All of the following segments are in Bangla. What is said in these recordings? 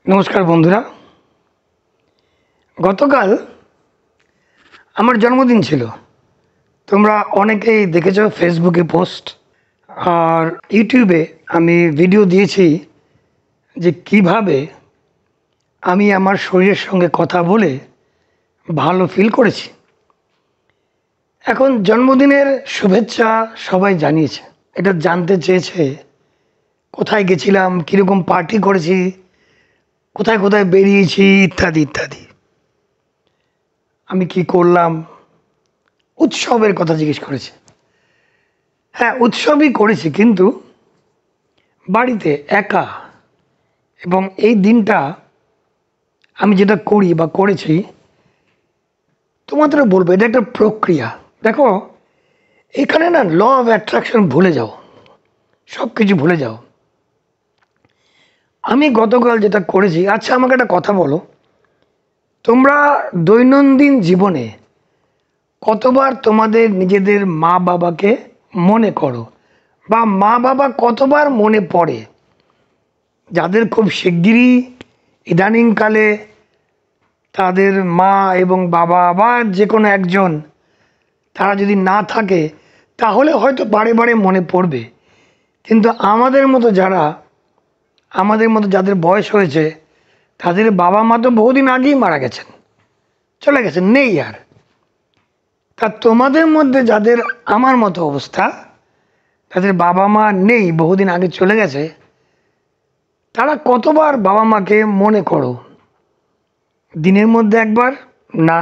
নমস্কার বন্ধুরা, গতকাল আমার জন্মদিন ছিল। তোমরা অনেকেই দেখেছো ফেসবুকে পোস্ট আর ইউটিউবে আমি ভিডিও দিয়েছি যে কিভাবে আমি আমার শরীরের সঙ্গে কথা বলে ভালো ফিল করেছি। এখন জন্মদিনের শুভেচ্ছা সবাই জানিয়েছে, এটা জানতে চেয়েছে কোথায় গেছিলাম, কীরকম পার্টি করেছি, কোথায় কোথায় বেরিয়েছি ইত্যাদি ইত্যাদি। আমি কি করলাম, উৎসবের কথা জিজ্ঞেস করেছে। হ্যাঁ, উৎসবই করেছি, কিন্তু বাড়িতে একা। এবং এই দিনটা আমি যেটা করি বা করেছি, তোমাদের বলবো এটা একটা প্রক্রিয়া। দেখো, এখানে না ল অফ অ্যাট্রাকশন ভুলে যাও, সব কিছু ভুলে যাও। আমি গতকাল যেটা করেছি, আচ্ছা আমাকে একটা কথা বলো, তোমরা দৈনন্দিন জীবনে কতবার তোমাদের নিজেদের মা বাবাকে মনে করো, বা মা বাবা কতবার মনে পড়ে? যাদের খুব শিগগিরই ইদানিংকালে তাদের মা এবং বাবা বা যে কোনো একজন তারা যদি না থাকে, তাহলে হয়তো বারে বারে মনে পড়বে। কিন্তু আমাদের মতো যাদের বয়স হয়েছে, তাদের বাবা মা তো বহুদিন আগেই মারা গেছেন, চলে গেছেন, নেই আর। তা তোমাদের মধ্যে যাদের আমার মতো অবস্থা, তাদের বাবা মা নেই, বহুদিন আগে চলে গেছে, তারা কতবার বাবা মাকে মনে করো? দিনের মধ্যে একবার? না।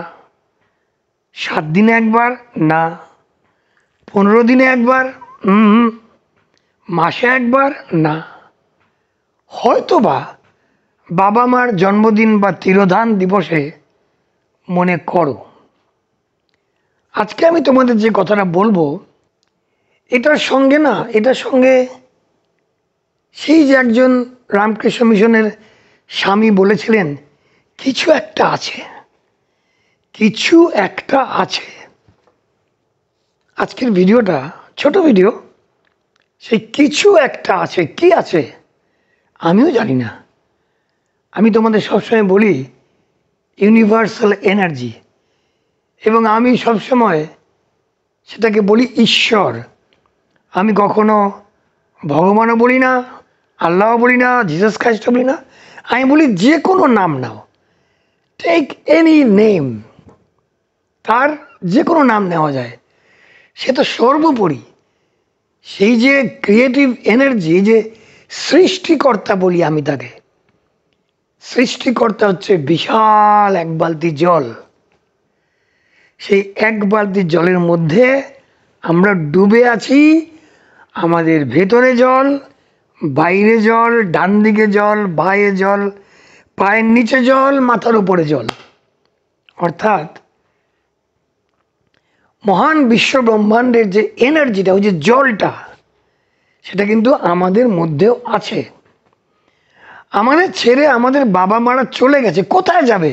7 দিনে একবার? না। 15 দিনে একবার? মাসে একবার? না। হয়তো বা বাবা মার জন্মদিন বা তিরোধান দিবসে মনে করো। আজকে আমি তোমাদের যে কথাটা বলবো, এটার সঙ্গে সেই যে একজন রামকৃষ্ণ মিশনের স্বামী বলেছিলেন, কিছু একটা আছে। আজকের ভিডিওটা ছোট ভিডিও, সেই কিছু একটা আছে। কি আছে আমিও জানি না। আমি তোমাদের সবসময় বলি ইউনিভার্সাল এনার্জি, এবং আমি সবসময় সেটাকে বলি ঈশ্বর। আমি কখনো ভগবানও বলি না, আল্লাহও বলি না, জিসাস খ্রাইস্টও বলি না। আমি বলি যে কোনো নাম নাও, টেক এনি নেম, তার যে কোনো নাম নেওয়া যায়। সে তো সর্বোপরি, সেই যে ক্রিয়েটিভ এনার্জি, যে সৃষ্টিকর্তা বলি আমি তাকে। সৃষ্টিকর্তা হচ্ছে বিশাল এক বালতি জল। সেই এক বালতি জলের মধ্যে আমরা ডুবে আছি। আমাদের ভেতরে জল, বাইরে জল, ডান দিকে জল, বাঁয়ে জল, পায়ের নিচে জল, মাথার উপরে জল। অর্থাৎ মহান বিশ্ব ব্রহ্মাণ্ডের যে এনার্জিটা, ওই যে জলটা, সেটা কিন্তু আমাদের মধ্যেও আছে। আমাদের ছেড়ে আমাদের বাবা মারা চলে গেছে, কোথায় যাবে?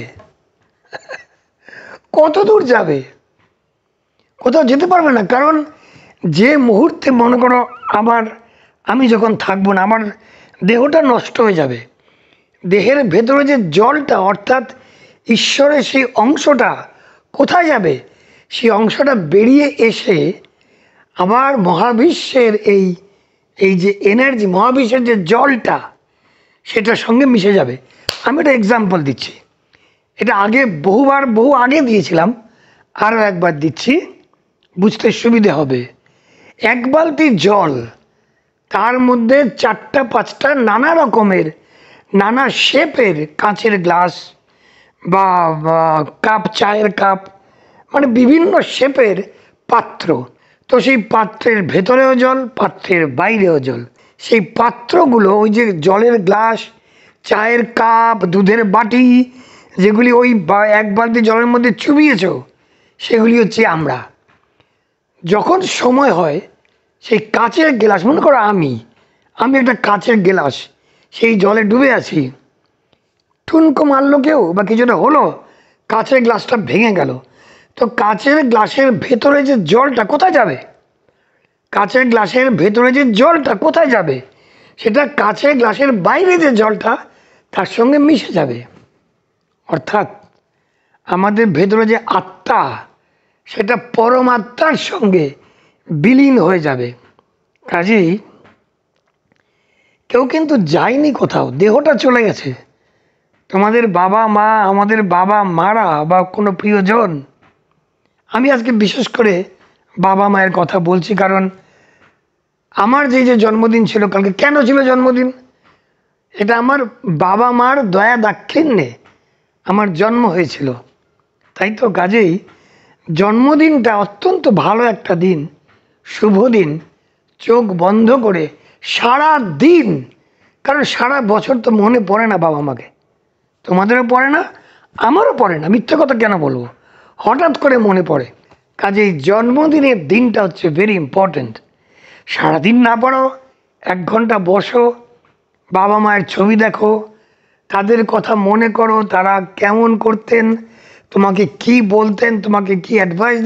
কত দূর যাবে? কোথাও যেতে পারবে না। কারণ যে মুহূর্তে মনে করো আমি যখন থাকবো না, আমার দেহটা নষ্ট হয়ে যাবে। দেহের ভেতরে যে জলটা, অর্থাৎ ঈশ্বরের সেই অংশটা কোথায় যাবে? সেই অংশটা বেরিয়ে এসে আবার মহাবিশ্বের এই যে এনার্জি, মহাবিশ্বের যে জলটা, সেটার সঙ্গে মিশে যাবে। আমি একটা এক্সাম্পল দিচ্ছি, এটা বহু আগে দিয়েছিলাম, আরও একবার দিচ্ছি, বুঝতে সুবিধে হবে। এক বালতি জল, তার মধ্যে 4-5টা নানা রকমের, নানা শেপের কাঁচের গ্লাস বা কাপ, চায়ের কাপ, মানে বিভিন্ন শেপের পাত্র। তো সেই পাত্রের ভেতরেও জল, পাত্রের বাইরেও জল। সেই পাত্রগুলো, ওই যে জলের গ্লাস, চায়ের কাপ, দুধের বাটি, যেগুলি ওই এক বালতি জলের মধ্যে চুবিয়েছ, সেগুলি হচ্ছে আমরা। যখন সময় হয়, সেই কাচের গ্লাস, মনে করো আমি একটা কাচের গ্লাস, সেই জলে ডুবে আছি, ঠুনকো মারলো কেউ বা কিছুটা হলো, কাচের গ্লাসটা ভেঙে গেল। তো কাচের গ্লাসের ভেতরে যে জলটা কোথায় যাবে? কাচের গ্লাসের ভেতরে যে জলটা কোথায় যাবে? সেটা কাচের গ্লাসের বাইরে যে জলটা, তার সঙ্গে মিশে যাবে। অর্থাৎ আমাদের ভেতরে যে আত্মা, সেটা পরমাত্মার সঙ্গে বিলীন হয়ে যাবে। কাজেই কেউ কিন্তু যায়নি কোথাও, দেহটা চলে গেছে। তোমাদের বাবা মা, আমাদের বাবা মারা বা কোনো প্রিয়জন, আমি আজকে বিশেষ করে বাবা মায়ের কথা বলছি, কারণ আমার যে জন্মদিন ছিল কালকে, কেন ছিল জন্মদিন? এটা আমার বাবা মার দয়া দাক্ষিণ্যে আমার জন্ম হয়েছিল, তাই তো। কাজেই জন্মদিনটা অত্যন্ত ভালো একটা দিন, শুভ দিন। চোখ বন্ধ করে সারা দিন, কারণ সারা বছর তো মনে পড়ে না বাবা মাকে, তোমাদেরও পড়ে না, আমারও পড়ে না, মিথ্যে কথা কেন বলবো, হঠাৎ করে মনে পড়ে। কাজেই জন্মদিনের দিনটা হচ্ছে ভেরি ইম্পর্ট্যান্ট। সারাদিন না পড়ো, 1 ঘন্টা বসো, বাবা মায়ের ছবি দেখো, তাদের কথা মনে করো, তারা কেমন করতেন, তোমাকে কি বলতেন, তোমাকে কি অ্যাডভাইস,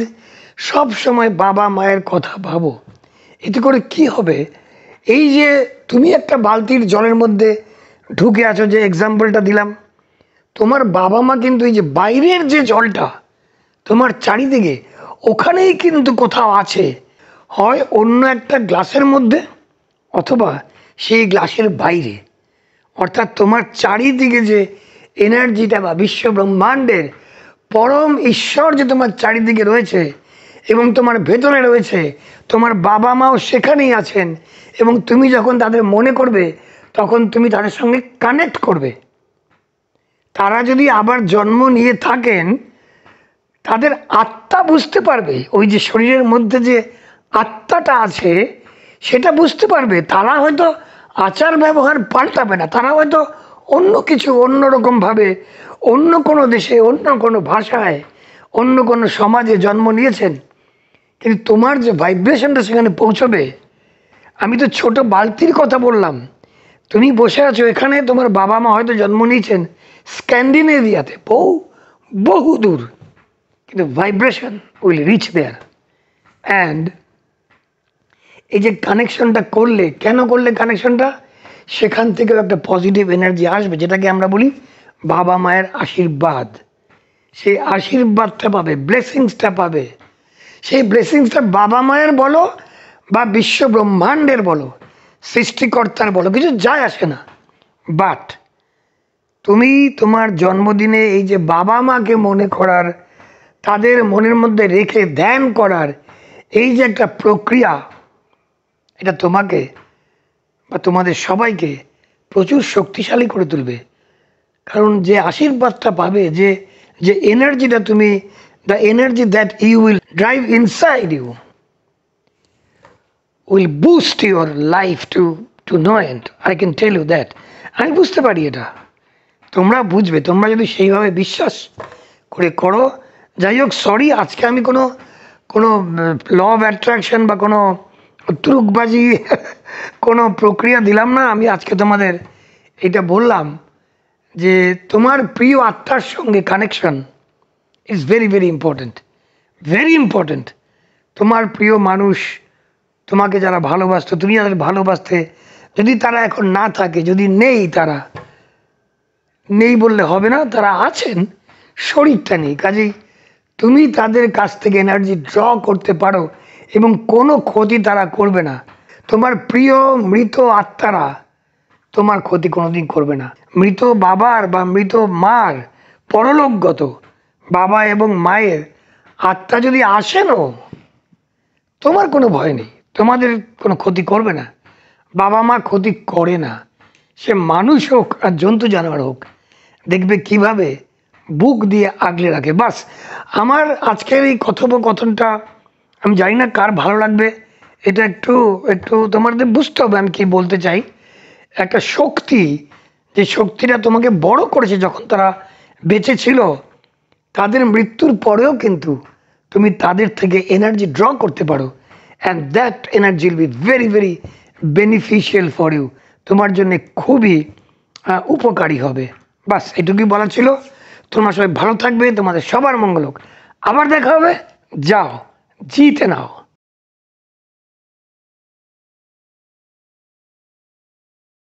সব সময় বাবা মায়ের কথা ভাবো। এতে করে কি হবে, এই যে তুমি একটা বালতির জলের মধ্যে ঢুকে আছো, যে এক্সাম্পলটা দিলাম, তোমার বাবা মা কিন্তু এই যে বাইরের যে জলটা তোমার চারিদিকে, ওখানেই কিন্তু কোথাও আছে, হয় অন্য একটা গ্লাসের মধ্যে অথবা সেই গ্লাসের বাইরে। অর্থাৎ তোমার চারিদিকে যে এনার্জিটা বা বিশ্ব ব্রহ্মাণ্ডের পরম ঈশ্বর যে তোমার চারিদিকে রয়েছে এবং তোমার ভেতরে রয়েছে, তোমার বাবা মাও সেখানেই আছেন। এবং তুমি যখন তাদের মনে করবে, তখন তুমি তাদের সঙ্গে কানেক্ট করবে। তারা যদি আবার জন্ম নিয়ে থাকেন, তাদের আত্মা বুঝতে পারবে, ওই যে শরীরের মধ্যে যে আত্মাটা আছে সেটা বুঝতে পারবে। তারা হয়তো আচার ব্যবহার পাল্টাবে না, তারা হয়তো অন্য কিছু, অন্যরকমভাবে, অন্য কোনো দেশে, অন্য কোনো ভাষায়, অন্য কোনো সমাজে জন্ম নিয়েছেন, কিন্তু তোমার যে ভাইব্রেশনটা সেখানে পৌঁছবে। আমি তো ছোট বালতির কথা বললাম, তুমি বসে আছো এখানে, তোমার বাবা মা হয়তো জন্ম নিয়েছেন স্ক্যান্ডিনেভিয়াতে, বহু দূর, কিন্তু vibration will reach there. And এই যে কানেকশনটা করলে, কেন করলে কানেকশনটা, সেখান থেকেও একটা পজিটিভ এনার্জি আসবে, যেটাকে আমরা বলি বাবা মায়ের আশীর্বাদ। সেই আশীর্বাদটা পাবে, ব্লেসিংসটা পাবে। সেই ব্লেসিংসটা বাবা মায়ের বলো বা বিশ্ব ব্রহ্মাণ্ডের বলো, সৃষ্টিকর্তার বলো, কিছু যায় আসে না। বাট তুমি তোমার জন্মদিনে এই যে বাবা মাকে মনে করার, তাদের মনের মধ্যে রেখে ধ্যান করার এই যে একটা প্রক্রিয়া, এটা তোমাকে বা তোমাদের সবাইকে প্রচুর শক্তিশালী করে তুলবে। কারণ যে আশীর্বাদটা পাবে, যে এনার্জিটা তুমি, the energy that you will drive inside you will boost your life to no end. I can tell you that. আমি বুঝতে পারি এটা, তোমরা বুঝবে, তোমরা যদি সেইভাবে বিশ্বাস করে করো। যাই হোক, সরি, আজকে আমি কোনো ল অফ অ্যাট্রাকশন বা কোনো তুরুকবাজি কোনো প্রক্রিয়া দিলাম না। আমি আজকে তোমাদের এটা বললাম যে তোমার প্রিয় আত্মার সঙ্গে connection is very very important, very important. তোমার প্রিয় মানুষ, তোমাকে যারা ভালোবাসতো, তুমি যাদের ভালোবাসতে, যদি তারা এখন না থাকে, যদি নেই, তারা নেই বললে হবে না, তারা আছেন, শরীরটা নেই। কাজেই তুমি তাদের কাছ থেকে এনার্জি ড্র করতে পারো এবং কোনো ক্ষতি তারা করবে না। তোমার প্রিয় মৃত আত্মারা তোমার ক্ষতি কোনোদিন করবে না। মৃত বাবার বা মৃত মার, পরলোকগত বাবা এবং মায়ের আত্মা যদি আসেনও, তোমার কোনো ভয় নেই, তোমাদের কোনো ক্ষতি করবে না। বাবা মা ক্ষতি করে না, সে মানুষ হোক আর জন্তু জানোয়ার হোক। দেখবে কিভাবে বুক দিয়ে আগলে রাখে। বাস, আমার আজকের এই কথোপকথনটা আমি জানি না কার ভালো লাগবে, এটা একটু তোমাদের বুঝতে হবে আমি কি বলতে চাই। একটা শক্তি, যে শক্তিটা তোমাকে বড় করেছে যখন তারা বেঁচে ছিল, তাদের মৃত্যুর পরেও কিন্তু তুমি তাদের থেকে এনার্জি ড্র করতে পারো। And that energy will be very very beneficial for you, তোমার জন্য খুবই উপকারী হবে। বাস এটুকুই বলা ছিল। তোমরা সবাই ভালো থাকবে, তোমাদের সবার মঙ্গল হোক। আবার দেখা হবে, যাও জিতে নাও।